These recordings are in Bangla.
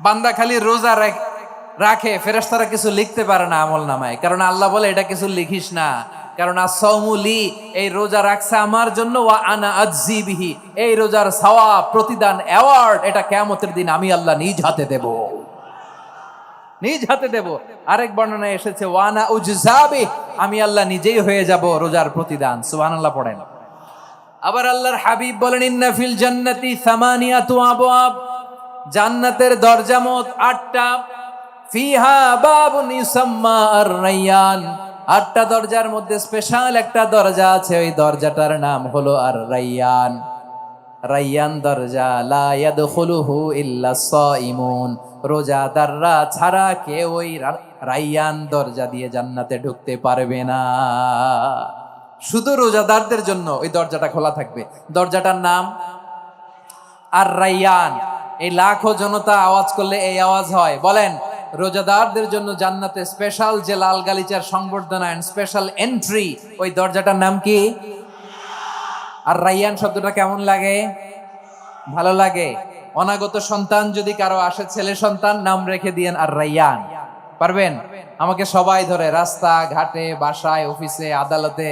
বান্দা খালি রোজা রাখে, ফেরেশতারা কিছু লিখতে পারে না আমল নামায়, কারণ আল্লাহ বলে এটা কিছু লিখিস না, কারণ আসসাউমুলি, এই রোজা রাখছে আমার জন্য, ওয়া আনা আজজি বিহি, এই রোজার সওয়াব, প্রতিদান, অ্যাওয়ার্ড এটা কিয়ামতের দিন আমি আল্লাহ নিজ হাতে দেব, নিজ হাতে দেব। আরেক বর্ণনায় এসেছে ওয়ানা উজজাবি, আমি আল্লাহ নিজেই হয়ে যাব রোজার প্রতিদান। সুবহানাল্লাহ পড়েন। আবার আল্লাহর হাবিব বলেন ইন্না ফিল জান্নাতি সামানিয়াতু আবওয়াব, জান্নাতের দরজা মোট 8টা, ফিহা বাবুন ইউসাম্মা আর-রায়্যান, 8টা দরজার মধ্যে স্পেশাল একটা দরজা আছে, ওই দরজাটার নাম হলো আর-রায়্যান। রায়্যান দরজা, লা ইয়াদখুলুহু ইল্লা সাইমুন, রোজাদাররা ছাড়া কেউ ওই রায়্যান দরজা দিয়ে জান্নাতে ঢুকতে পারবে না। শুধু রোজাদারদের জন্য ওই দরজাটা খোলা থাকবে। দরজাটার নাম আর-রায়্যান। এই লাখো জনতা আওয়াজ করলে এই আওয়াজ হয়, বলেন রোজাদারদের জন্য জান্নাতে স্পেশাল যে লাল গালিচার সংবর্ধনা এন্ড স্পেশাল এন্ট্রি, ওই দরজাটার নাম কি? আর-রায়্যান শব্দটা কেমন লাগে? ভালো লাগে। অনাগত সন্তান যদি কারো আসে, ছেলে সন্তান, নাম রেখে দিয়েন আর-রায়্যান। পারবেন? আমাকে সবাই ধরে রাস্তা ঘাটে, বাসায়, অফিসে, আদালতে,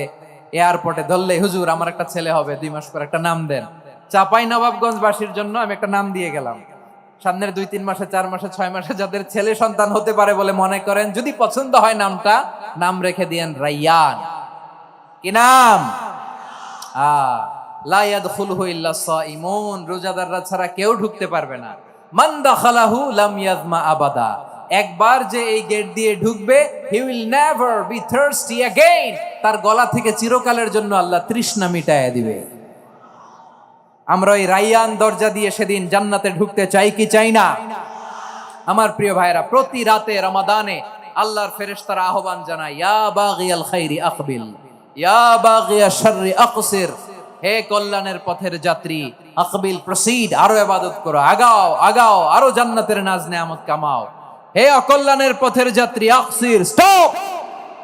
এয়ারপোর্টে ধরলে, হুজুর আমার একটা ছেলে হবে 2 মাস পর, একটা নাম দেন। চাঁপাইনবাবগঞ্জবাসীর জন্য আমি একটা নাম দিয়ে গেলাম। সামনের 2-3 মাসে, 4 মাসে, 6 মাসে যাদের ছেলে সন্তান হতে পারে বলে মনে করেন, যদি পছন্দ হয় নামটা, নাম রেখে দিয়েন রায়্যান। কি নাম? লা ইয়াদখুলুহু ইল্লা সাইমুন, রোজাদাররা ছাড়া কেউ ঢুকতে পারবে না। মান দাখালাহু লাম ইয়াজমা আবাদা, একবার যে এই গেট দিয়ে ঢুকবে, he will never be thirsty again, তার গলা থেকে চিরকালের জন্য আল্লাহ তৃষ্ণা মিটায়া দিবে। আমরা ওই রায়্যান দরজা দিয়ে সেদিন জান্নাতে ঢুকতে চাই কি চাই না? আমার প্রিয় ভাইরা, প্রতি রাতে রমাদানে আল্লাহর ফেরেশতারা আহ্বান জানায়, ইয়া বাগিয়াল খাইরি আকবিল, ইয়া বাগিয়াশ শাররি আকসির, হে কল্যাণের পথের যাত্রী, আকবিল প্রসিড, আরো ইবাদত করো, আগাও আগাও, আরো জান্নাতের নাজ নেয়ামত কামাও। হে অকল্যাণের পথের যাত্রী, আকসির, স্টপ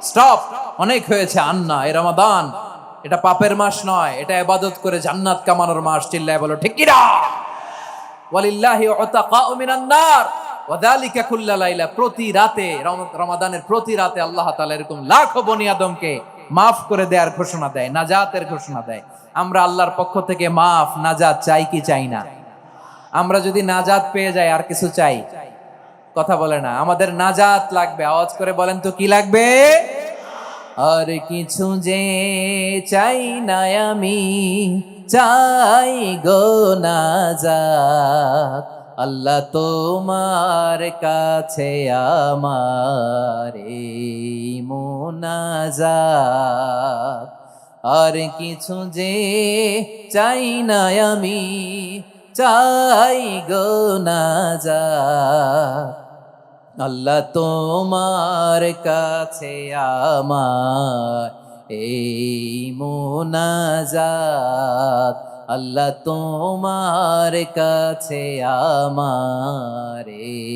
স্টপ, অনেক হয়েছে, আন্না, এ রমাদান এটা পাপের মাস নয়, এটা ইবাদত করে জান্নাত কামানোর মাস। চিল্লায় বলো ঠিক কি না? ওয়ালিল্লাহি উতাকাউ মিনান নার ওয়া যালিকা কুল্লা লাইলা, প্রতি রাতে, রমাদানের প্রতি রাতে আল্লাহ তাআলা এরকম লাখো বনি আদমকে মাফ করে দেওয়ার ঘোষণা দেয়, নাজাতের ঘোষণা দেয়। আমরা আল্লাহর পক্ষ থেকে মাফ, নাজাত চাই কি চাই না? আমরা যদি নাজাত পেয়ে যাই আর কিছু চাই? কথা বলে না। আমাদের নাজাত লাগবে, আওয়াজ করে বলেন তো কি লাগবে? আর কিছু যে চাই না আমি, চাই গো নাজাত, আল্লাহ তোমার কাছে আমার এই মুনাজাত। আর কিছু যে চাই না আমি, চাই গো নাজাত, আল্লাহ তোমার কাছে আমার এই মুনাজাত, আল্লাহ তোমার কাছে আমার এই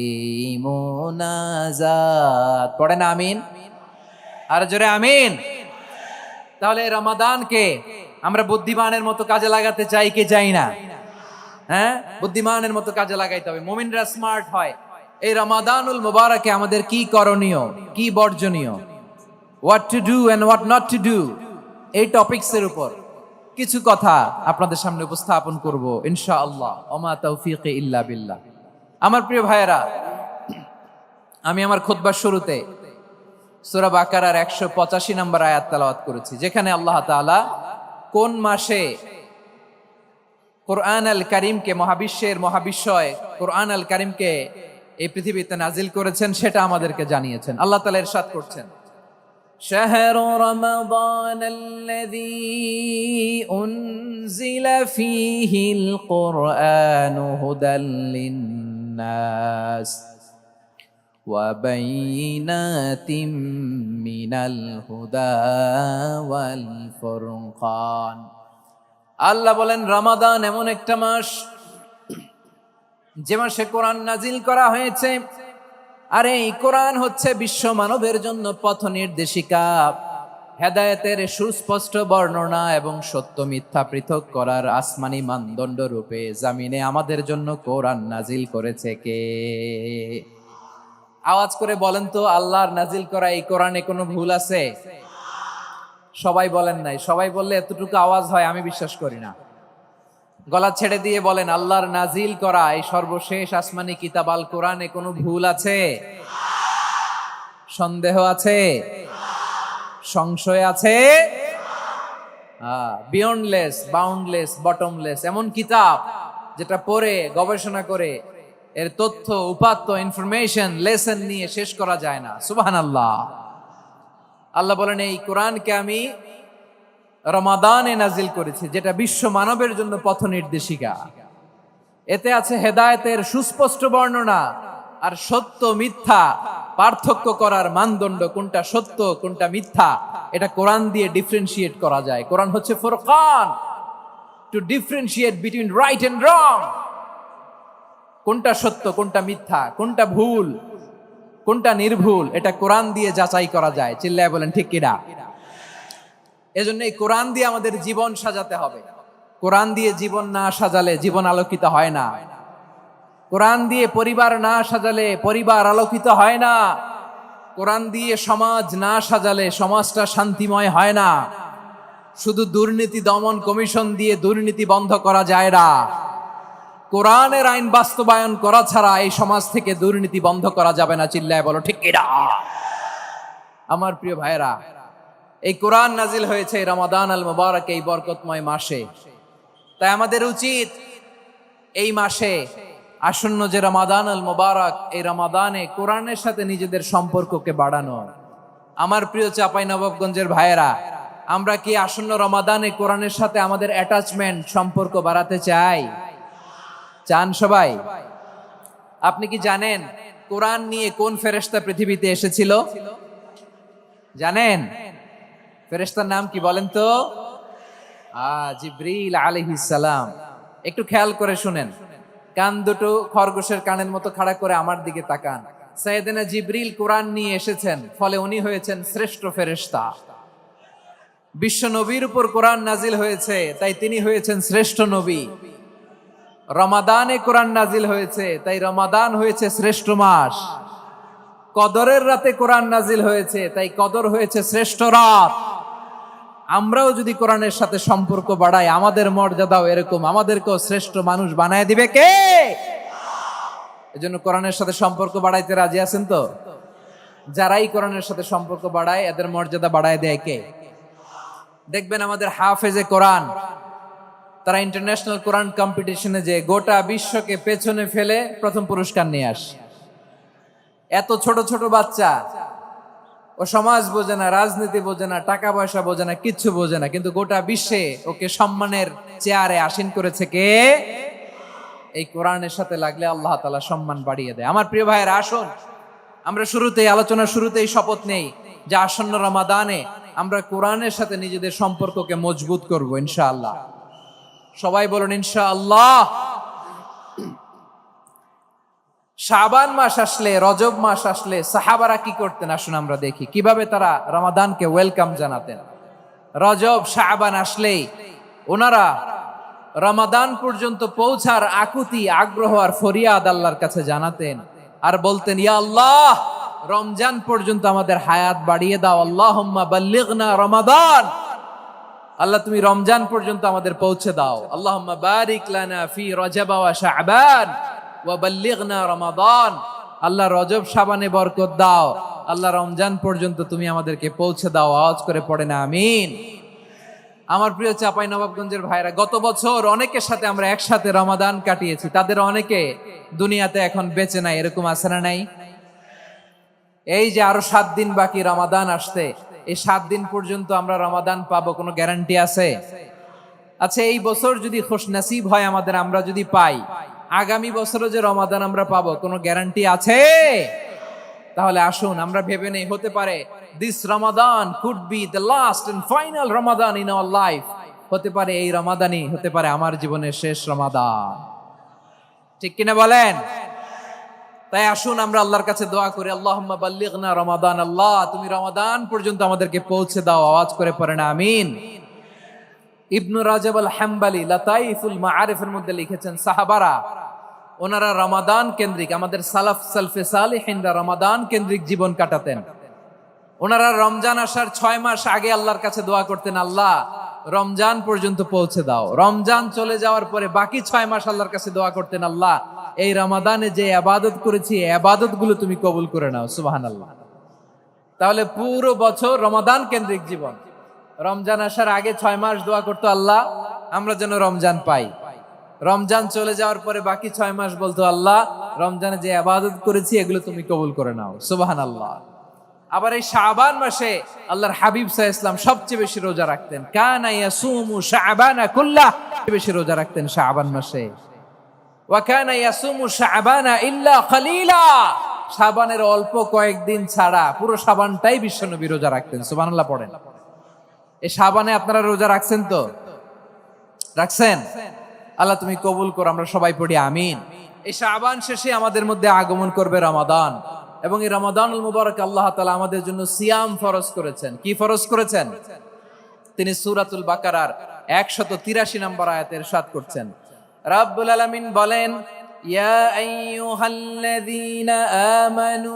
মুনাজাত। পড়েন আমিন, আর জোরে আমিন। তাহলে রমাদানকে আমরা বুদ্ধিমানের মতো কাজে লাগাতে চাই কি চাই না? হ্যাঁ, বুদ্ধিমানের মতো কাজে লাগাইতে হবে, মুমিনরা স্মার্ট হয়। এই রমাদানুল মুবারকে আমাদের কি করণীয়, কি বর্জনীয়, what to do and what not to do, এই টপিকসের উপর কিছু কথা আপনাদের সামনে উপস্থাপন করব ইনশাআল্লাহ। ওমা তাওফীকি ইল্লা বিল্লাহ। আমার প্রিয় ভাইয়েরা, আমি আমার খুতবার শুরুতে সূরা বাকারার 185 নম্বর আয়াত তেলাওয়াত করেছি, যেখানে আল্লাহ তাআলা কোন মাসে কোরআন আল কারীমকে, মহাবিশ্বের মহাবিশ্বয় কোরআন আল কারীমকে এই পৃথিবীতে নাজিল করেছেন সেটা আমাদেরকে জানিয়েছেন। আল্লাহ তাআলা ইরশাদ করছেন, শাহরু রমাদানাল্লাযী উনজিলা ফীহিল কুরআনু হুদাল লিন্নাস ওয়া বাইয়িনাতিম মিনাল হুদা ওয়াল ফুরকান। আল্লাহ বলেন রমাদান এমন একটা মাস যে মাসে কোরআন নাজিল করা হয়েছে, আর এই কোরআন হচ্ছে বিশ্ব মানবের জন্য পথ নির্দেশিকা। হেদায়েতের সুস্পষ্ট বর্ণনা এবং সত্য মিথ্যা পৃথক করার আসমানি মানদণ্ড রূপে জামিনে আমাদের জন্য কোরআন নাজিল করেছে কে? আওয়াজ করে বলেন তো, আল্লাহর নাজিল করা এই কোরআনে কোনো ভুল আছে? সবাই বলেন নাই। সবাই বললে এতটুকু আওয়াজ হয় আমি বিশ্বাস করি না। গলা ছেড়ে দিয়ে বলেন, আল্লাহর নাজিল করা এই সর্বশেষ আসমানি কিতাব আল কোরআনে কোনো ভুল আছে? সন্দেহ আছে? সংশয় আছে? বিয়ন্ডলেস, বাউন্ডলেস, বটমলেস এমন কিতাব যেটা পড়ে গবেষণা করে এর তথ্য উপাত্ত ইনফরমেশন লেসন নিয়ে শেষ করা যায় না। সুবহানাল্লাহ। আল্লাহ বলেন, এই কোরআনকে আমি রমাদানে নাজিল করেছি, যেটা বিশ্ব মানবের জন্য পথ নির্দেশিকা। এতে আছে হেদায়েতের সুস্পষ্ট বর্ণনা আর সত্য মিথ্যা পার্থক্য করার মানদণ্ড, কোনটা সত্য কোনটা মিথ্যা এটা কোরআন দিয়ে ডিফারেন্সিয়েট করা যায়। কোরআন হচ্ছে ফুরকান, to differentiate between right and wrong. কোনটা সত্য কোনটা মিথ্যা, কোনটা ভুল কোনটা নির্ভুল, এটা কোরআন দিয়ে যাচাই করা যায়। চিল্লায় বলেন ঠিক কিনা? এজন্য এই কোরআন দিয়ে আমাদের জীবন সাজাতে হবে। কোরআন দিয়ে জীবন না সাজালে জীবন আলোকিত হয় না। কোরআন দিয়ে পরিবার না সাজালে পরিবার আলোকিত হয় না। কোরআন দিয়ে সমাজ না সাজালে সমাজটা শান্তিময় হয় না। শুধু দুর্নীতি দমন কমিশন দিয়ে দুর্নীতি বন্ধ করা যায় না। কোরআনের আইন বাস্তবায়ন করা ছাড়া এই সমাজ থেকে দুর্নীতি বন্ধ করা যাবে না। চিল্লায় বলো ঠিক কিনা? আমার প্রিয় ভাইরা, এই কোরআন নাজিল হয়েছে রমাদান আল মুবারক, এই বরকতময় মাসে। তাই আমাদের উচিত এই মাসে আসন্ন যে রমাদান আল মুবারক, এই রমাদানে কোরআনের সাথে নিজেদের সম্পর্ককে বাড়ানো। আমার প্রিয় চাঁপাইনবাবগঞ্জের ভাইয়েরা, আমরা কি আসন্ন রমাদানে কোরআনের সাথে আমাদের অ্যাটাচমেন্ট সম্পর্ক বাড়াতে চাই? চান সবাই? আপনি কি জানেন কোরআন নিয়ে কোন ফেরেশতা পৃথিবীতে এসেছিল? জানেন? ফেরেশতার নাম কি বলেন তো? জিবরিল আলাইহিস সালাম। একটু খেয়াল করে শুনেন, কান দুটো খরগোশের কানের মতো খাড়া করে আমার দিকে তাকান। সাইয়েদনা জিবরিল কোরআন নিয়ে এসেছেন, ফলে উনি হয়েছেন শ্রেষ্ঠ ফেরেশতা। বিশ্ব নবীর উপর কোরআন নাজিল হয়েছে, তাই তিনি হয়েছেন শ্রেষ্ঠ নবী। রমাদানে কোরআন নাজিল হয়েছে, তাই রমাদান হয়েছে শ্রেষ্ঠ মাস। কদরের রাতে কোরআন নাজিল হয়েছে, তাই কদর হয়েছে শ্রেষ্ঠ রাত। আমরাও যদি কোরআনের সাথে সম্পর্ক বাড়াই, আমাদের মর্যাদাও এরকম, আমাদেরকেও শ্রেষ্ঠ মানুষ বানায় দিবে কে? এজন্য কোরআনের সাথে সম্পর্ক বাড়াইতে রাজি আছেন তো? যারাই কোরআনের সাথে সম্পর্ক বাড়ায় এদের মর্যাদা বাড়ায় দেয় কে? দেখবেন আমাদের হাফেজে কোরআন, তারা ইন্টারন্যাশনাল কোরআন কম্পিটিশনে যে গোটা বিশ্বকে পেছনে ফেলে প্রথম পুরস্কার নিয়ে আসে। এত ছোট ছোট বাচ্চা, ও সমাজ বোঝে না, রাজনীতি বোঝে না, টাকা পয়সা বোঝে না, কিচ্ছু বোঝে না, কিন্তু গোটা বিশ্বে ওকে সম্মানের চেয়ারে আসীন করেছে কে? এই কোরআনের সাথে লাগলে আল্লাহ তাআলা সম্মান বাড়িয়ে দেয়। আমার প্রিয় ভাইয়েরা, আসুন আমরা শুরুতেই, আলোচনার শুরুতেই শপথ নেই যে আসন্ন রমাদানে আমরা কোরআনের সাথে নিজেদের সম্পর্ককে মজবুত করব ইনশাআল্লাহ। সবাই বলুন ইনশাআল্লাহ। শাবান মাস আসলে, রজব মাস আসলে সাহাবারা কি করতেন? আসুন আমরা দেখি কিভাবে তারা রমাদানকে ওয়েলকাম জানাতেন। রজব শাবান আসলেই ওনারা রমাদান পর্যন্ত পৌঁছার আকুতি, আগ্রহ আর ফরিয়াদ আল্লাহর কাছে জানাতেন আর বলতেন, ইয়া আল্লাহ, রমজান পর্যন্ত আমাদের হায়াত বাড়িয়ে দাও। আল্লাহুম্মা বাল্লিগনা রমাদান। আল্লাহ তুমি রমজান পর্যন্ত আমাদের পৌঁছে দাও। আল্লাহুম্মা বারিক লানা ফি রজব ওয়া শাবান ওয়া বাল্লিগনা রমাদান। আল্লাহ রজব শাবানে বরকত দাও, আল্লাহ রমজান পর্যন্ত তুমি আমাদেরকে পৌঁছে দাও। আওয়াজ করে পড়েন আমিন। আমার প্রিয় চাঁপাইনবাবগঞ্জের ভাইরা, গত বছর অনেকের সাথে আমরা একসাথে রমাদান কাটিয়েছি, তাদের অনেকে দুনিয়াতে এখন বেঁচে নাই, এরকম আছে না নাই? এই যে আরো 7 দিন বাকি রমাদান আসতে, এই 7 দিন পর্যন্ত আমরা রমাদান পাবো, কোনো গ্যারান্টি আছে? আচ্ছা, এই বছর যদি খুশনসিব হয় আমাদের, আমরা যদি পাই, আগামী বছরও যে রমাদান আমরা পাবো, কোনো গ্যারান্টি আছে? তাহলে আসুন আমরা ভেবে নেই, হতে পারে this Ramadan could be the last and final Ramadan in our life. হতে পারে এই রমাদানই হতে পারে আমার জীবনের শেষ রমাদান। ঠিক কিনা বলেন? তাই আসুন আমরা আল্লাহর কাছে দোয়া করি, আল্লাহুম্মা বাল্লিগনা রমাদান, আল্লাহ তুমি রমাদান পর্যন্ত আমাদেরকে পৌঁছে দাও। আওয়াজ করে পড়েন আমিন। ইবনু রাজাব আল হাম্বালি লাতাইফুল মাআরিফের মধ্যে লিখেছেন, সাহাবারা ওনারা রমাদান কেন্দ্রিক, আমাদের সালাফ সালফে সালিহিনরা রমাদান কেন্দ্রিক জীবন কাটাতেন। ওনারা রমজান আসার 6 মাস আগে আল্লাহর কাছে দোয়া করতেন, আল্লাহ রমজান পর্যন্ত পৌঁছে দাও। রমজান চলে যাওয়ার পরে বাকি 6 মাস আল্লাহর কাছে দোয়া করতেন, আল্লাহ এই রমাদানে যে ইবাদত করেছি ইবাদত গুলো তুমি কবুল করে নাও। সুবহানাল্লাহ। তাহলে পুরো বছর রমাদান কেন্দ্রিক জীবন। রমজান আসার আগে 6 মাস দোয়া করতো, আল্লাহ আমরা যেন রমজান পাই। রমজান চলে যাওয়ার পরে বাকি 6 মাস বলতো, আল্লাহ রমজানে যে ইবাদত করেছি এগুলো তুমি কবুল করে নাও। সুবহানাল্লাহ। আবার এই শাবান মাসে আল্লাহর হাবিব সাল্লাল্লাহু আলাইহি ওয়াসাল্লাম সবচেয়ে বেশি রোজা রাখতেন। কানা ইয়াসুমু শাবানা কুল্লাহ, বেশি রোজা রাখতেন শাবান মাসে। ওয়া কানা ইয়াসুমু শাবানা ইল্লা কলিলা, শাবানের অল্প কয়েকদিন ছাড়া পুরো শাবানটাই বিশ্বনবী রোজা রাখতেন। সুবহানাল্লাহ পড়েন। এই শাবানে আপনারা রোজা রাখছেন তো? রাখছেন? আল্লাহ তুমি কবুল করো, আমরা সবাই পড়ি আমিন। এই শাবান শেষে আমাদের মধ্যে আগমন করবে রমাদান, এবং এই রমাদানুল মুবারক আল্লাহ তাআলা আমাদের জন্য সিয়াম ফরজ করেছেন। কি ফরজ করেছেন? তিনি সূরাতুল বাকারার 183 নম্বর আয়াতে ইরশাদ করছেন, রাব্বুল আলামিন বলেন, ইয়া আইয়ুহাল্লাযীনা আমানু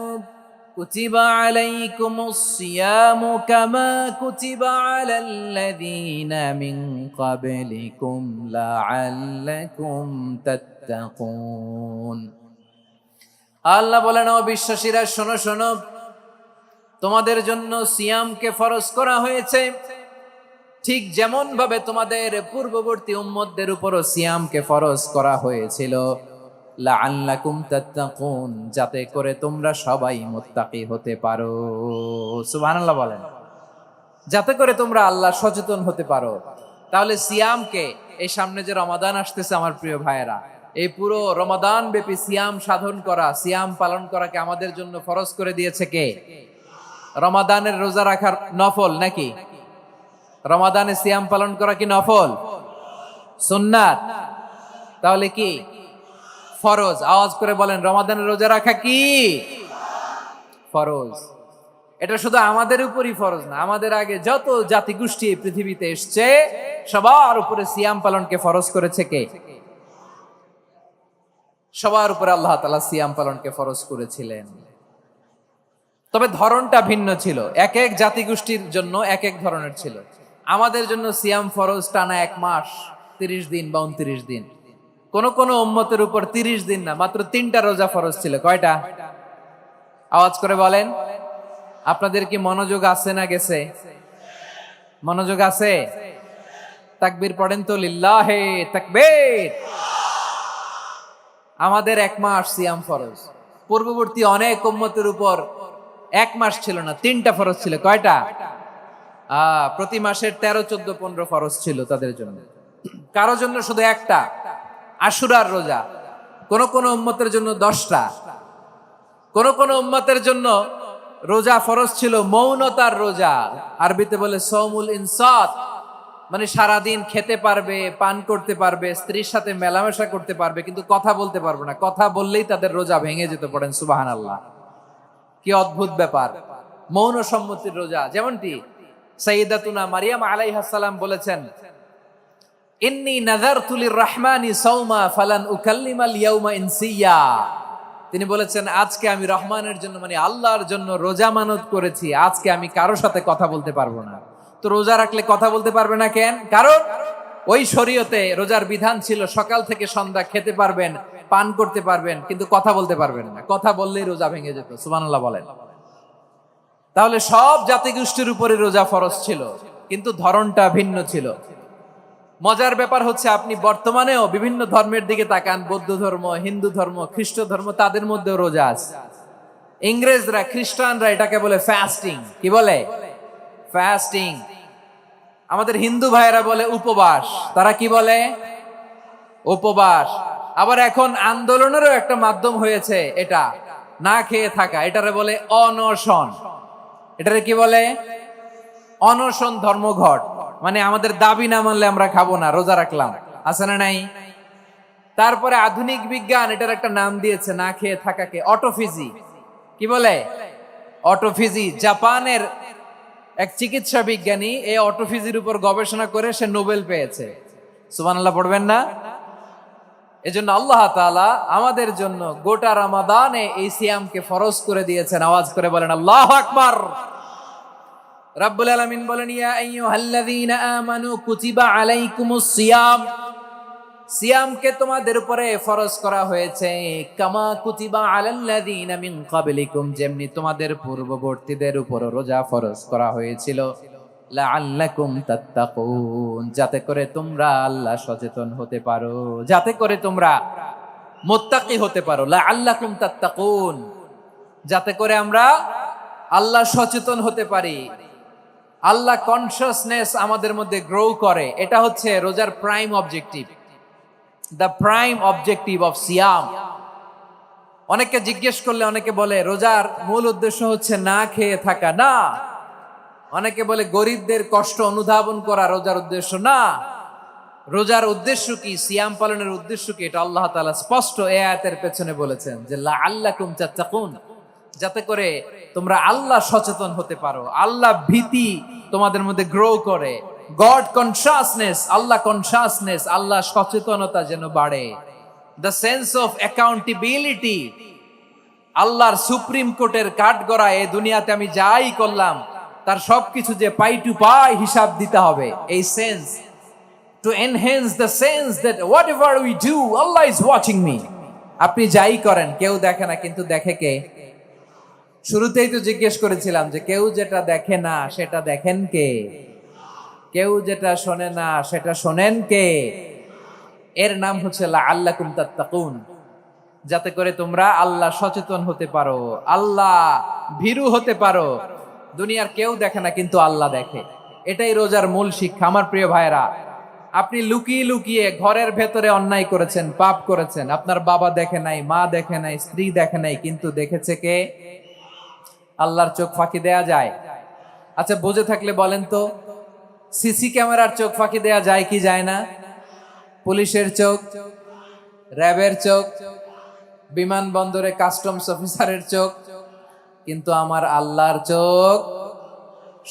কুতিবা আলাইকুমুস সিয়ামু কামা কুতিবা আলাল্লাযীনা মিন ক্বাবলিকুম লাআল্লাকুম তাত্তাকুন। আল্লাহ বলেন, ও বিশ্বাসীরা শোনো শোনো, তোমাদের জন্য সিয়ামকে ফরজ করা হয়েছে, ঠিক যেমন ভাবে তোমাদের পূর্ববর্তী উম্মতদের উপরও সিয়ামকে ফরজ করা হয়েছিল, লাআল্লাকুম তাত্তাকুন, যাতে করে তোমরা সবাই মুত্তাকি হতে পারো। সুবহানাল্লাহ বলেন, যাতে করে তোমরা আল্লাহ সচেতন হতে পারো। তাহলে সিয়ামকে, এই সামনে যে রমাদান আসতেছে আমার প্রিয় ভাইয়েরা, এই পুরো রমাদান ব্যাপী সিয়াম সাধন করা, সিয়াম পালন করাকে আমাদের জন্য ফরজ করে দিয়েছে কে? রমাদানের রোজা রাখার নফল নাকি? রমাদানে সিয়াম পালন করা কি নফল? সুন্নাত। তাহলে কি ফরজ? আওয়াজ করে বলেন, রমাদানের রোজা রাখা কি ফরজ? এটা শুধু আমাদের উপরই ফরজ না, আমাদের আগে যত জাতিগোষ্ঠী এই পৃথিবীতে এসছে সবার উপরে সিয়াম পালনকে ফরজ করেছে কে? সবার উপরে আল্লাহ তাআলা সিয়াম পালনকে ফরজ করেছিলেন। তবে ধরনটা ভিন্ন ছিল, এক এক জাতিগোষ্ঠীর জন্য এক এক ধরনের ছিল। আমাদের জন্য সিয়াম ফরজ টানা 1 মাস 30 দিন বা 29 দিন। কোন কোন উম্মতের উপর 30 দিন না, মাত্র 3টা রোজা ফরজ ছিল। কয়টা? আওয়াজ করে বলেন। আপনাদের কি মনোযোগ আছে না গেছে? মনোযোগ আছে? তাকবীর পড়েন তো, লিল্লাহে তাকবীর। আমাদের 1 মাস সিয়াম ফরজ। পূর্ববর্তী অনেক উম্মতের উপর 1 মাস ছিল না, 3টা ফরজ ছিল। কয়টা? প্রতি মাসের 13, 14, 15 ফরজ ছিল তাদের জন্য। কারো জন্য শুধু একটা, আশুরার রোজা। কোন কোন উম্মতের জন্য 10টা। কোন কোন উম্মতের জন্য রোজা ফরজ ছিল মৌনতার রোজা, আরবিতে বলে সৌমুল ইনসাত, মানে সারাদিন খেতে পারবে, পান করতে পারবে, স্ত্রীর সাথে মেলামেশা করতে পারবে, কিন্তু কথা বলতে পারবে না। কথা বললেই তাদের রোজা ভেঙে যেত। পড়েন সুবহানাল্লাহ। কি অদ্ভুত ব্যাপার! মৌন সম্মতির রোজা। যেমনটি সাইয়্যিদাতুনা মারিয়াম আলাইহাস সালাম বলেছেন, ইন্নী নাযারতু লির-রাহমানি সাওমা ফালান উকাল্লিমাল ইয়াওমা ইনসিয়া। তিনি বলেছেন, আজকে আমি রহমানের জন্য, মানে আল্লাহর জন্য রোজা মানত করেছি, আজকে আমি কারোর সাথে কথা বলতে পারবো না। তো রোজা রাখলে কথা বলতে পারবে না কেন? কারণ ওই শরীয়তে রোজার বিধান ছিল সকাল থেকে সন্ধ্যা খেতে পারবেন, পান করতে পারবেন, কিন্তু কথা বলতে পারবেন না। কথা বললেই রোজা ভেঙে যেত। সুবহানাল্লাহ বলেন। তাহলে সব জাতিগোষ্ঠীর উপরে রোজা ফরজ ছিল, কিন্তু ধরনটা ভিন্ন ছিল। মজার ব্যাপার হচ্ছে, আপনি বর্তমানেও বিভিন্ন ধর্মের দিকে তাকান, বৌদ্ধ ধর্ম, হিন্দু ধর্ম, খ্রিস্ট ধর্ম, তাদের মধ্যেও রোজা আছে। ইংরেজরা, খ্রিস্টানরা এটাকে বলে ফাস্টিং। কি বলে? ফাস্টিং। আমাদের হিন্দু ভাইয়েরা বলে উপবাস। তারা কি বলে? উপবাস। আবার এখন আন্দোলনেরও একটা মাধ্যম হয়েছে এটা, না খেয়ে থাকা। এটারে বলে অনশন। এটারে কি বলে? অনশন ধর্মঘট। মানে আমাদের দাবি না মানলে আমরা খাবো না, রোজা রাখলাম। আছে না নাই? তারপরে আধুনিক বিজ্ঞান এটার একটা নাম দিয়েছে না খেয়ে থাকাকে, অটোফিজি। কি বলে? অটোফিজি। জাপানের এক চিকিৎসা বিজ্ঞানী এই অটোফিজির উপর গবেষণা করে সে নোবেল পেয়েছে। সুবহানাল্লাহ পড়বেন না? এজন্য আল্লাহ তাআলা আমাদের জন্য গোটা রমাদানে এই সিয়ামকে ফরজ করে দিয়েছেন। আওয়াজ করে বলেন আল্লাহু আকবার। রাব্বুল আলামিন বলেন, ইয়া আইয়ুহাল্লাযীনা আমানু কুতিবা আলাইকুমুস সিয়াম, সিয়ামকে তোমাদের উপরে ফরজ করা হয়েছে, কামা কুতিবা আলাল্লাযীনা মিন ক্বাবলিকুম, যেমনি তোমাদের পূর্ববর্তীদের উপর রোজা ফরজ করা হয়েছিল, লাআল্লাকুম তাত্তাকুন, যাতে করে তোমরা আল্লাহ সচেতন হতে পারো, যাতে করে তোমরা মুত্তাকি হতে পারো। লাআল্লাকুম তাত্তাকুন, যাতে করে আমরা আল্লাহ সচেতন হতে পারি, আল্লাহ কনসিয়াসনেস আমাদের মধ্যে গ্রো করে। এটা হচ্ছে রোজার prime objective, the prime objective of সিয়াম। অনেকে জিজ্ঞেস করলে অনেকে বলে রোজার মূল উদ্দেশ্য হচ্ছে না খেয়ে থাকা। না। অনেকে বলে গরিবদের কষ্ট অনুধাবন করা রোজার উদ্দেশ্য। না। রোজার উদ্দেশ্য কি, সিয়াম পালনের উদ্দেশ্য কি, এটা আল্লাহ তাআলা স্পষ্ট এই আয়াতের পেছনে বলেছেন যে লাআল্লাকুম তাত্তাকুন, যাতে করে তোমরা আল্লাহ সচেতন হতে পারো, আল্লাহ ভীতি তোমাদের মধ্যে গ্রো করে, গড কনসিয়াসনেস, আল্লাহ কনসিয়াসনেস, আল্লাহ সচেতনতা যেন বাড়ে, দ্য সেন্স অফ অ্যাকাউন্টেবিলিটি, আল্লাহর সুপ্রিম কোর্টের কাঠগড়া এই দুনিয়াতে আমি যাই করলাম তার সবকিছু যে পাই টু পাই হিসাব দিতে হবে, এই sense, to enhance the sense that what ever we do Allah is watching me. আপনি যাই করেন কেউ দেখে না, কিন্তু দেখে কে? শুরুতেই তো জিজ্ঞেস করেছিলাম যে কেউ যেটা দেখে না সেটা দেখেন কে? কেউ যেটা শোনে না সেটা শোনেন কে? এর নাম হচ্ছে লাআল্লাকুম তাত্তাকুন, যাতে করে তোমরা আল্লাহ সচেতন হতে পারো, আল্লাহ ভীরু হতে পারো। দুনিয়ার কেউ দেখে না, কিন্তু আল্লাহ দেখে। এটাই রোজার মূল শিক্ষা। আমার প্রিয় ভাইরা, আপনি লুকিয়ে লুকিয়ে ঘরের ভেতরে অন্যায় করেছেন, পাপ করেছেন, আপনার বাবা দেখে নাই, মা দেখে নাই, স্ত্রী দেখে নাই, কিন্তু দেখেছে কে? আল্লাহর চোখ ফাঁকি দেয়া যায়? আচ্ছা, বুঝে থাকলে বলেন তো, সিসি ক্যামেরার চোখ ফাঁকি দেয়া যায় কি যায় না? পুলিশের চোখ, র্যাবের চোখ, বিমানবন্দরে কাস্টমস অফিসারের চোখ, কিন্তু আমার আল্লাহর চোখ?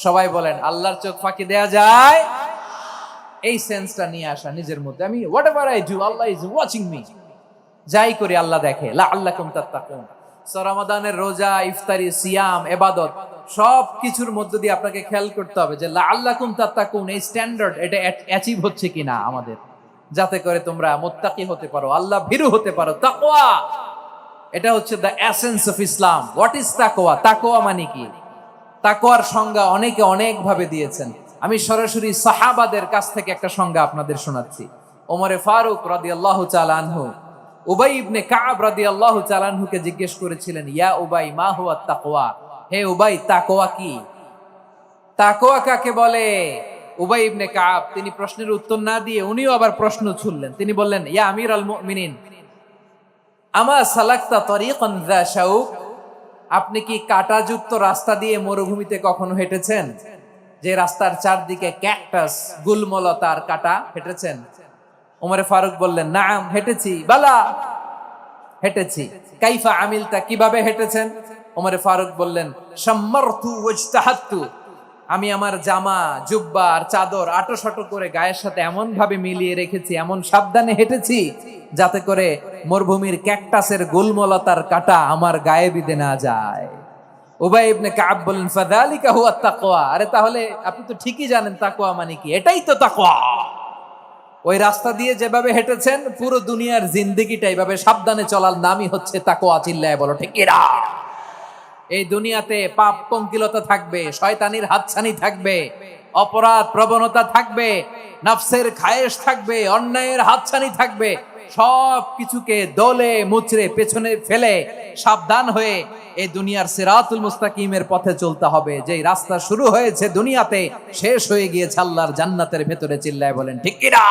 সবাই বলেন, আল্লাহর চোখ ফাঁকি দেয়া যায়? এই সেন্সটা নিয়ে আসা নিজের মধ্যে, আমি what ever I do Allah is watching me, যাই করি আল্লাহ দেখে। লাআল্লাকুম তাত্তাকুন। রমাদানের রোজা, ইফতারি, সিয়াম, ইবাদত সব কিছুর মধ্য দিয়ে আপনাকে খেয়াল করতে হবে যে লাআল্লাকুম তাত্তাকুন এই স্ট্যান্ডার্ড এটা অ্যাচিভ হচ্ছে কিনা আমাদের, যাতে করে তোমরা মুত্তাকি হতে পারো, আল্লাহ ভীরু হতে পারো। তাকওয়া, এটা হচ্ছে the essence of Islam. What is তাকওয়া? তাকওয়া মানে কি? তাকওয়ার সংজ্ঞা অনেকে অনেক ভাবে দিয়েছেন। আমি সরাসরি সাহাবাদের কাছ থেকে একটা সংজ্ঞা আপনাদের শোনাচ্ছি। ওমরে ফারুক রাদিয়াল্লাহু তাআলা আনহু উবাই ইবনে কাব রাদিয়াল্লাহু তাআলা আনহুকে জিজ্ঞেস করেছিলেন, ইয়া উবাই মা হুয়া তাকওয়া, হে উবাই তাকওয়া কি? তাকওয়া কাকে বলে? উবাই ইবনে কাব তিনি প্রশ্নের উত্তর না দিয়ে উনিও আবার প্রশ্ন ছুড়লেন। তিনি বললেন, ইয়া আমিরাল মুমিনিন, আমা সালাকতা তরিকান যা শাউক, আপনি কি কাঁটাযুক্ত রাস্তা দিয়ে মরুভূমিতে কখনো হেঁটেছেন? যে রাস্তার চারদিকে ক্যাকটাস, গুলমলতার কাঁটা, হেঁটেছেন? ওমরে ফারুক বললেন, নাম, হেঁটেছি। বালা, হেঁটেছি। কাইফা আমিলতা, কিভাবে হেঁটেছেন? ওমরে ফারুক বললেন, শাম্মারতু ওয়াজতাহাতু, আমি আমার জামা, জুব্বা আর চাদর আটোসাটো করে গায়ের সাথে এমন ভাবে মিলিয়ে রেখেছি, এমন সাবধানে হেঁটেছি যাতে করে মরুভূমির ক্যাকটাসের গুলমলতার কাঁটা আমার গায়ে বিঁধে না যায়। উবাই ইবনে কাব বললেন, ফাযালিকা হুয়া তাকওয়া, আরে তাহলে আপনি তো ঠিকই জানেন তাকওয়া মানে কি, এটাই তো তাকওয়া। ওই রাস্তা দিয়ে যেভাবে হেঁটেছেন পুরো দুনিয়ার জিন্দেগিটা এইভাবে সাবধানে চলার নামই হচ্ছে তাকওয়া। চিল্লায় বলো ঠিক কিনা? এই দুনিয়াতে পাপ পঙ্কিলতা থাকবে, শয়তানির হাতছানি থাকবে, অপরাধ প্রবণতা থাকবে, নফসের খায়েশ থাকবে, অন্যায়ের হাতছানি থাকবে। সব কিছুকে দলে মুচড়ে পেছনে ফেলে সাবধান হয়ে এই দুনিয়ার সিরাতুল মুস্তাকিমের পথে চলতে হবে। যেই রাস্তা শুরু হয়েছে দুনিয়াতে, শেষ হয়ে গিয়েছে আল্লাহর জান্নাতের ভেতরে। চিল্লায় বলেন ঠিক কিনা?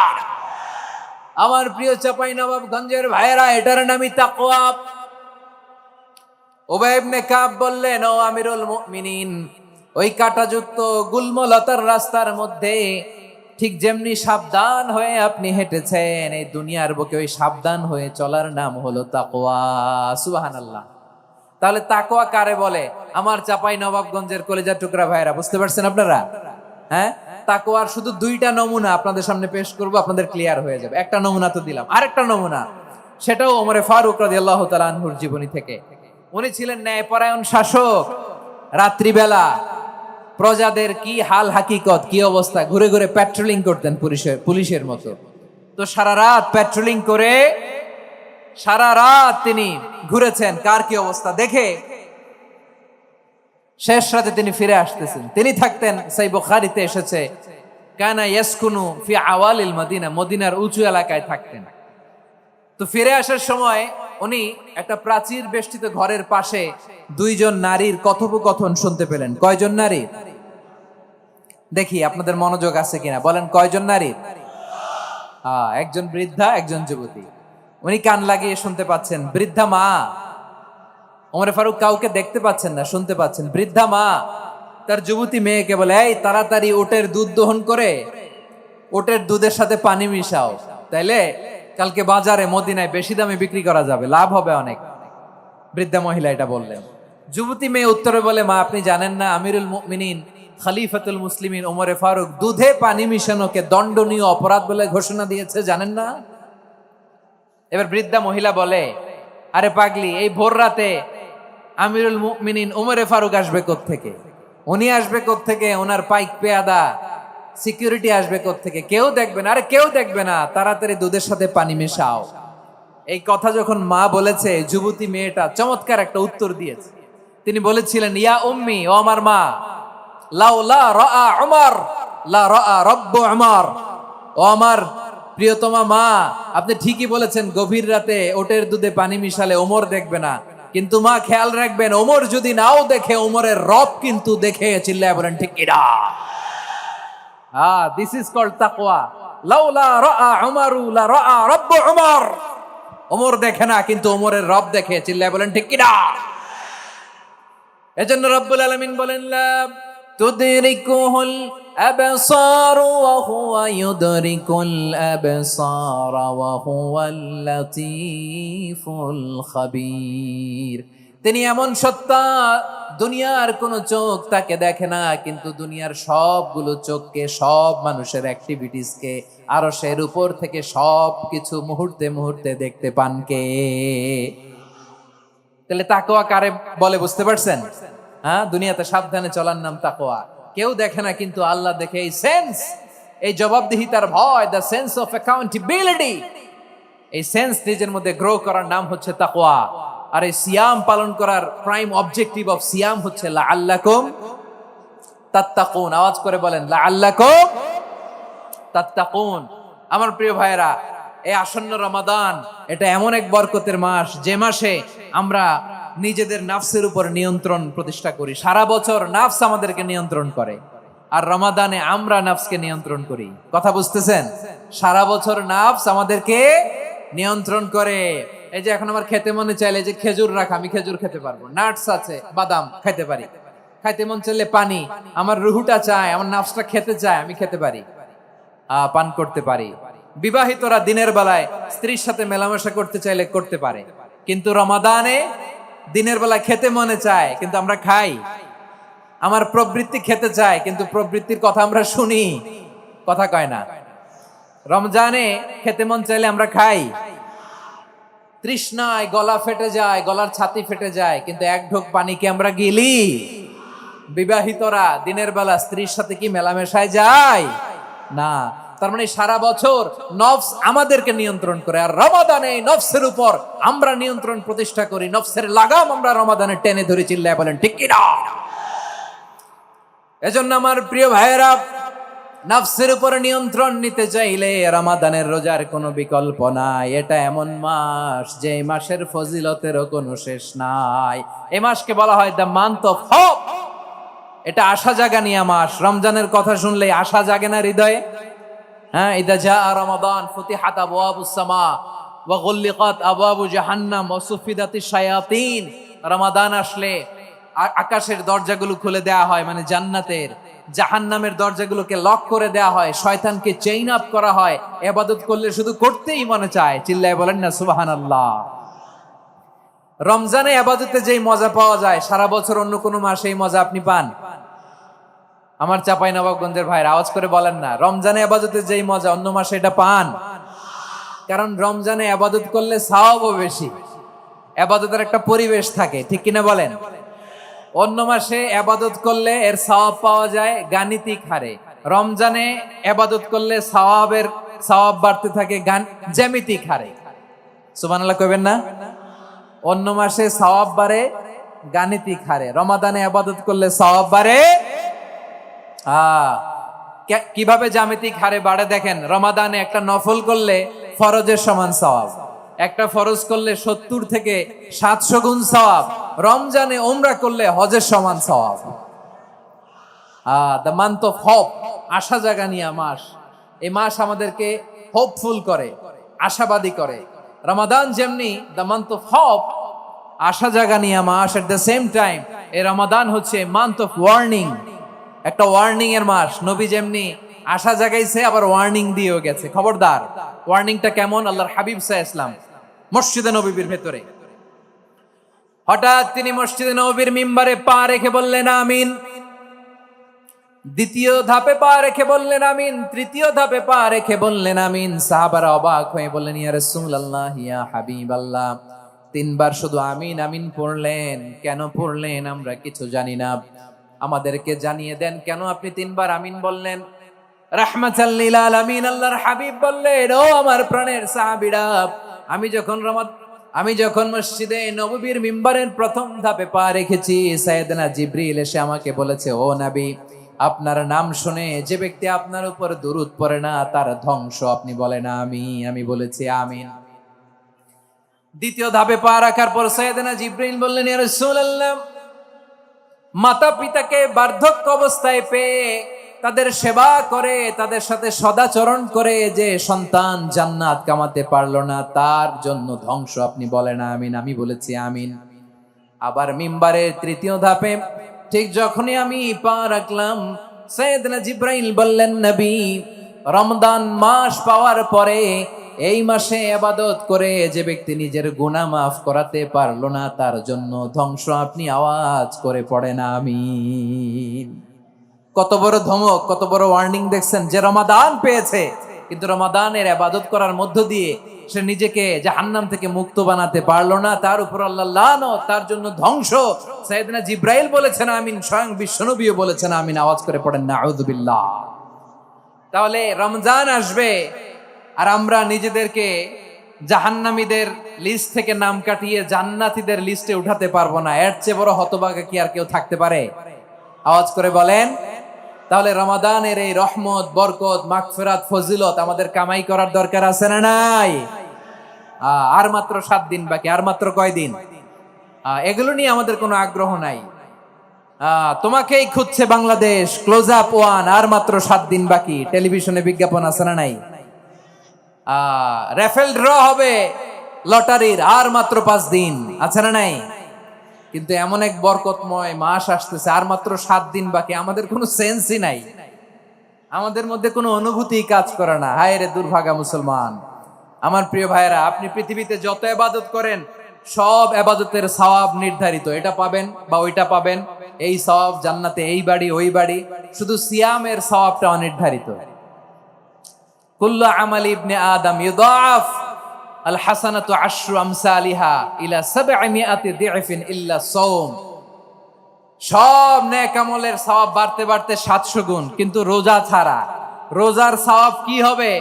আমার প্রিয় চাঁপাইনবাবগঞ্জের ভাইয়েরা, এটার নামই তাকওয়া। উবাই ইবনে কাব বললেন, ও আমিরুল মুমিনিন, ওই কাঁটাযুক্ত গুলমলতার রাস্তার মধ্যে ঠিক যেমনি সাবধান হয়ে আপনি হেঁটেছেন এই দুনিয়ার বুকে, ওই সাবধান হয়ে চলার নাম হলো তাকওয়া। সুবহানাল্লাহ। তাহলে তাকওয়া কারে বলে? আমার চাপাই নবাবগঞ্জের কলেজার টুকরা ভাইরা, বুঝতে পারছেন আপনারা? হ্যাঁ, তাকওয়ার শুধু দুইটা নমুনা আপনাদের সামনে পেশ করব, আপনাদের ক্লিয়ার হয়ে যাবে। একটা নমুনা তো দিলাম, আরেকটা নমুনা, সেটাও ওমরে ফারুক রাদিয়াল্লাহু তাআলা আনহুর জীবনী থেকে। উনি ছিলেন ন্যায়পরায়ণ শাসক। রাত্রিবেলা প্রজাদের কি হাল হাকিকত, কি অবস্থা, ঘুরে ঘুরে প্যাট্রোলিং করতেন পুলিশের মতো। তো সারা রাত প্যাট্রোলিং করে সারা রাত তিনি ঘুরেছেন কার কি অবস্থা দেখে। শেষ রাতে তিনি ফিরে আসতেছেন। তিনি থাকতেন, সেই বুখারীতে এসেছে, কানা ইয়াসকুনু ফি আওয়ালিল মদিনা, মদিনার উঁচু এলাকায় থাকতেন। তো ফিরে আসার সময় উনি একটা প্রাচীর বেষ্টিত ঘরের পাশে দুইজন নারীর কথোপকথন শুনতে পেলেন। কয়জন নারী? দেখি আপনাদের মনোযোগ আছে কিনা, বলেন কয়জন নারী? একজন বৃদ্ধা, একজন যুবতী। উনি কান লাগিয়ে শুনতে পাচ্ছেন। বৃদ্ধা মা, ওমরে ফারুক কাউকে দেখতে পাচ্ছেন না, শুনতে পাচ্ছেন। বৃদ্ধা মা তার যুবতী মেয়েকে বলে, এই তাড়াতাড়ি ওটের দুধ দহন করে ওটের দুধের সাথে পানি মিশাও, তাইলে কালকে বাজারে মদিনায় বেশি দামে বিক্রি করা যাবে, লাভ হবে অনেক। বৃদ্ধা মহিলা এটা বললেন। যুবতী মেয়ে উত্তরে বলে, মা আপনি জানেন না আমিরুল মুমিনিন খলিফাতুল মুসলিমিন ওমরে ফারুক দুধে পানি মিশানোকে দণ্ডনীয় অপরাধ বলে ঘোষণা দিয়েছে, জানেন না? এবার বৃদ্ধা মহিলা বলে, আরে পাগলি, এই ভোর রাতে আমিরুল মুমিনিন ওমরে ফারুক আসবে কোত্থেকে? উনি আসবে কোত্থেকে? ওনার পাইক পেয়াদা সিকিউরিটি আসবে কোত্থেকে? কেউ দেখবে না। আরে কেউ দেখবে না, তাড়াতাড়ি দুধের সাথে পানি মেশাও। এই কথা যখন মা বলেছে, যুবতী মেয়েটা চমৎকার একটা উত্তর দিয়েছে। তিনি বলেছিলেন, ইয়া উম্মি, ও আমার মা, লাউলা রাআ উমর লা রাআ রব্বু উমর। ও আমার প্রিয়তমা মা, আপনি ঠিকই বলেছেন, গভীর রাতে ওটের দুধে পানি মিশালে ওমর দেখবে না, কিন্তু মা খেয়াল রাখবেন, ওমর যদি নাও দেখে, ওমরের রব কিন্তু দেখে। চিল্লায় বলেন ঠিক কিনা? দিস ইজ কল্ড তাকওয়া। লাউলা রাআ উমরু লা রাআ রব্বু উমর। ওমর দেখে না, কিন্তু ওমরের রব দেখে। চিল্লায় বলেন ঠিক কিনা? এজন্য রব্বুল আলামিন বলেন, লা তুদরিকুহুল আবসার ওয়া হুয়া ইউদরিকুল আবসার ওয়া হুয়াল লাতীফুল খাবীর। তিনি এমন সত্তা, দুনিয়ার কোন চোখ তাকে দেখে না, কিন্তু দুনিয়ার সবগুলো চোখকে, সব মানুষের অ্যাক্টিভিটিসকে আরশের উপর থেকে সব কিছু মুহূর্তে মুহূর্তে দেখতে পান কে? তাহলে তাকওয়া কারে বলে, বুঝতে পারছেন? দুনিয়াতে সাবধানে চলার নাম তাকওয়া। কেউ দেখে না, কিন্তু আল্লাহ দেখে। এই সেন্স, এই জবাবদিহিতার ভয়, দ্য সেন্স অফ অ্যাকাউন্টেবিলিটি, এই সেন্স নিজের মধ্যে গ্রো করার নাম হচ্ছে তাকওয়া। আর এই সিয়াম পালন করার প্রাইম অবজেক্টিভ অফ সিয়াম হচ্ছে লাআল্লাকুম তাত্তাকুন। আওয়াজ করে বলেন, লাআল্লাকুম তাত্তাকুন। আমার প্রিয় ভাইয়েরা, এই আসন্ন রমাদান, এটা এমন এক বরকতের মাস, যে মাসে আমরা নিজেদের নাফসের উপর নিয়ন্ত্রণ প্রতিষ্ঠা করি। সারা বছর নাফস আমাদেরকে নিয়ন্ত্রণ করে, আর রমাদানে আমরা নাফসকে নিয়ন্ত্রণ করি। কথা বুঝতেছেন? সারা বছর নাফস আমাদেরকে নিয়ন্ত্রণ করে। এই যে এখন আমার খেতে মনে চাইলে যে খেজুর রাখা, আমি খেজুর খেতে পারবো, নাটস আছে, বাদাম খাইতে পারি। খাইতে মন চাইলে পানি, আমার রুহুটা চায়, আমার নাফসটা খেতে চায়, আমি খেতে পারি, পান করতে পারি। বিবাহিতরা দিনের বেলায় স্ত্রীর সাথে মেলামেশা করতে চাইলে করতে পারে, কিন্তু রমাদানে দিনের বেলায় খেতে মনে চায়, কিন্তু আমরা খাই। আমার প্রবৃত্তি খেতে চায়, কিন্তু প্রবৃত্তির কথা আমরা শুনি, কথা কয় না। রমজানে খেতে মন চাইলে আমরা খাই, তৃষ্ণায় গলা ফেটে যায়, গলার ছাতি ফেটে যায়, কিন্তু এক ঢোক পানিকে আমরা গিলি। বিবাহিতরা দিনের বেলা স্ত্রীর সাথে কি মেলামেশায় যায়? না। তার মানে সারা বছর নফস আমাদেরকে নিয়ন্ত্রণ করে, আর রমাদানে নফসের উপর আমরা নিয়ন্ত্রণ প্রতিষ্ঠা করি। নফসের লাগাম আমরা রমাদানে টেনে ধরে। চিল্লায় বলেন ঠিক কি না? এজন্য আমার প্রিয় ভাইয়েরা, নফসের উপর নিয়ন্ত্রণ নিতে চাইলে রমাদানের রোজার কোনো বিকল্প নাই। এটা এমন মাস যে মাসের ফজিলতেরও কোনো শেষ নাই। এই মাসকে বলা হয় দ্য মান্থ অফ হোপ। এটা আশা জাগানিয়া মাস। রমজানের কথা শুনলে আশা জাগে না হৃদয়ে? ইদা জাআ রমাদান ফুতিহাত আবওয়াবুস সামা ওয়া গুল্লিকাত আবওয়াবু জাহান্নাম ওয়া সুফিদাতিশ শায়াতিন। রমাদান আসলে আকাশের দরজাগুলো খুলে দেয়া হয়, মানে জান্নাতের জাহান্নামের দরজাগুলোকে লক করে দেয়া হয়, শয়তানকে চেইন আপ করা হয়, ইবাদত করলে শুধু করতেই মনে চায়। চিল্লায় বলেন না সুবহানাল্লাহ। রমজানে ইবাদতে যেই মজা পাওয়া যায়, সারা বছর অন্য কোনো মাসে এই মজা আপনি পান? আমার চাঁপাইনবাবগঞ্জের ভাইরা আওয়াজ করে বলেন না, রমজানে ইবাদতে যেই মজা অন্য মাসে এটা পান? কারণ রমজানে ইবাদত করলে সওয়াবও বেশি, ইবাদতের একটা পরিবেশ থাকে, ঠিক কিনা বলেন? অন্য মাসে ইবাদত করলে এর সওয়াব পাওয়া যায় গাণিতিক হারে, রমজানে ইবাদত করলে সওয়াব বাড়তে থাকে জ্যামিতিক হারে। সুবহানাল্লাহ কইবেন না? অন্য মাসে সওয়াব বাড়ে গাণিতিক হারে, রমাদানে ইবাদত করলে সওয়াব বাড়ে কিভাবে জ্যামিতিক হারে বাড়ে দেখেন। রমাদানে একটা নফল করলে ফরজের সমান সওয়াব, একটা ফরজ করলে 70 থেকে 700 গুণ সওয়াব, রমজানে উমরা করলে হজের সমান সওয়াব। দ্য মান্থ অফ হোপ, আশা জাগানিয়া মাস। এই মাস আমাদেরকে হোপফুল করে, আশাবাদী করে। রমাদান যেমনি দ্য মান্থ অফ হোপ, আশা জাগানিয়া মাস, এট দ্য সেম টাইম এই রমাদান হচ্ছে মান্থ অফ ওয়ার্নিং, একটা ওয়ার্নিং এর মাস। নবী যেমনি আশা জাগাইছে আবার ওয়ার্নিং দিয়েও গেছে, খবরদার। ওয়ার্নিংটা কেমন? আল্লাহর হাবিব সাল্লাল্লাহু আলাইহি ওয়াসাল্লাম মসজিদে নববীর ভেতরে হঠাৎ তিনি মসজিদে নববীর মিম্বারে পা রেখে বললেন আমিন। দ্বিতীয় ধাপে পা রেখে বললেন আমিন, তৃতীয় ধাপে পা রেখে বললেন আমিন। সাহাবারা অবাক হয়ে বললেন ইয়া রাসূলুল্লাহ, ইয়া হাবিবাল্লাহ, 3 বার শুধু আমিন আমিন পড়লেন, কেন পড়লেন আমরা কিছু জানি না, আমাদেরকে জানিয়ে দেন কেন আপনি 3 বার আমিন বললেন। রাহমাতাল লিল আলামিন আল্লাহর হাবিব বললেন, ও আমার প্রাণের সাহাবীরা, আমি যখন মসজিদে নববীর মিম্বারের প্রথম ধাপে পা রেখেছি, সাইয়েদনা জিবরিল এসে আমাকে বলেছে, ও নবী, আপনার নাম শুনে যে ব্যক্তি আপনার উপর দুরূদ পড়ে না তার ধ্বংস আপনি বলেন আমি বলেছি আমিন। দ্বিতীয় ধাপে পা রাখার পর সাইয়েদনা জিবরিল বললেন, ইয়া রাসূলুল্লাহ, মাতা পিতাকে বার্ধক্য অবস্থায় পেয়ে তাদের সেবা করে, তাদের সাথে সদাচরণ করে যে সন্তান জান্নাত কামাতে পারলো না তার জন্য ধ্বংস আপনি বলেন আমিন। আমি বলেছি আমিন। আবার মিম্বারের তৃতীয় ধাপে ঠিক যখনই আমি পা রাখলাম, সাইয়েদনা জিবরাইল বললেন, নবী, রমজান মাস পাওয়ার পরে এই মাসে ইবাদত করে যে ব্যক্তি নিজের গুনাহ মাফ করাতে পারলো না তার জন্য ধ্বংস আপনি আওয়াজ করে পড়েন আমিন। কত বড় ধমক, কত বড় ওয়ার্নিং দেখছেন। যে রমাদান পেয়েছে কিন্তু রমাদানের ইবাদত করার মধ্য দিয়ে সে নিজেকে জাহান্নাম থেকে মুক্ত বানাতে পারলো না, তার উপর আল্লাহ লানত, তার জন্য ধ্বংস। সাইয়েদনা জিবরাইল বলেছেন আমিন, স্বয়ং বিশ্বনবীও বলেছেন আমিন। আওয়াজ করে পড়েন নাউযুবিল্লাহ। তাহলে রমজান আসবে আর আমরা নিজেদেরকে জাহান্নামীদের লিস্ট থেকে নাম কাটিয়ে জান্নাতীদের লিস্টে উঠাতে পারবো না। এর চেয়ে বড় হতভাগা কি আর কেউ থাকতে পারে? আওয়াজ করে বলেন। তাহলে রমাদানের এই রহমত, বরকত, মাগফিরাত, ফজিলত আমাদের কামাই করার দরকার আছে না নাই? আর মাত্র 7 দিন বাকি। আর মাত্র কয় দিন? এগুলো নিয়ে আমাদের কোনো আগ্রহ নাই। তোমাকেই খুঁজছে বাংলাদেশ, ক্লোজ আপ 1, আর মাত্র 7 দিন বাকি। টেলিভিশনে বিজ্ঞাপন আছে না নাই? রেফেল ড্র হবে লটারির, আর মাত্র 5 দিন, আছে না নাই? কিন্তু এমন এক বরকতময় মাস আসতেছে, আর মাত্র 7 দিন বাকি। আমাদের কোনো সেন্সই নাই, আমাদের মধ্যে কোনো অনুভূতি কাজ করে না। হায় রে দুর্ভাগা মুসলমান। আমার প্রিয় ভাইয়েরা, আপনি পৃথিবীতে যত ইবাদত করেন সব ইবাদতের সওয়াব নির্ধারিত। এটা পাবেন বা ওইটা পাবেন, এই সওয়াব জান্নাতে, এই বাড়ি ওই বাড়ি। শুধু সিয়ামের সওয়াবটা অনির্ধারিত। কুল্লু আমালি ইবনে আদম ইউদাআফ আল হাসানাতু আশরু আমসালিহা ইলা 700 দি'ফিন ইল্লা সাওম। সব নেক আমলের সওয়াব বাড়তে বাড়তে 700 গুণ, কিন্তু রোজা ছাড়া। রোজার সওয়াব কি হবে?